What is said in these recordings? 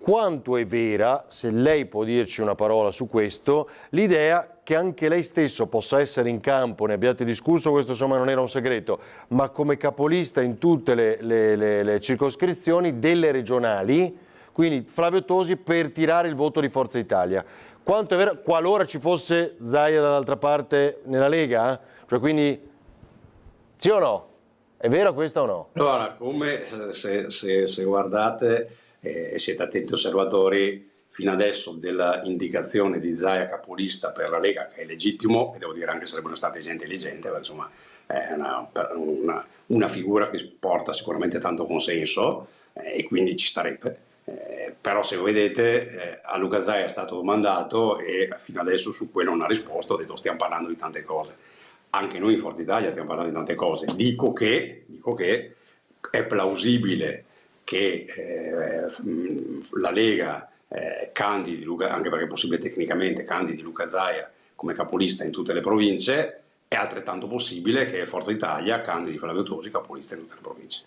quanto è vera, se lei può dirci una parola su questo, l'idea che anche lei stesso possa essere in campo, ne abbiate discusso, questo insomma non era un segreto, ma come capolista in tutte le circoscrizioni delle regionali, quindi Flavio Tosi per tirare il voto di Forza Italia. Quanto è vero, qualora ci fosse Zaia dall'altra parte nella Lega? Cioè quindi, sì o no? È vero questa o no? Allora, come se guardate e siete attenti osservatori, fino adesso della indicazione di Zaia capolista per la Lega, che è legittimo, e devo dire anche sarebbe stata gente intelligente, perché insomma è una figura che porta sicuramente tanto consenso e quindi ci starebbe. Però se lo vedete, a Luca Zaia è stato domandato e fino adesso su quello non ha risposto, ha detto stiamo parlando di tante cose. Anche noi in Forza Italia stiamo parlando di tante cose. Dico che è plausibile che la Lega candidi Luca, anche perché è possibile tecnicamente, candidi Luca Zaia come capolista in tutte le province, è altrettanto possibile che Forza Italia candidi Flavio Tosi capolista in tutte le province.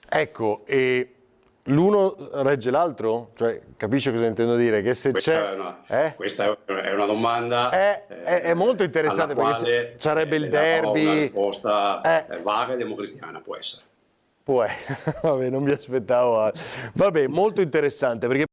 Ecco, e l'uno regge l'altro? Cioè, capisce cosa intendo dire? Che se c'è... Questa è una domanda È molto interessante alla perché quale sarebbe il le darò una derby... risposta vaga e democristiana, può essere. Vabbè, non mi aspettavo. Vabbè, molto interessante perché...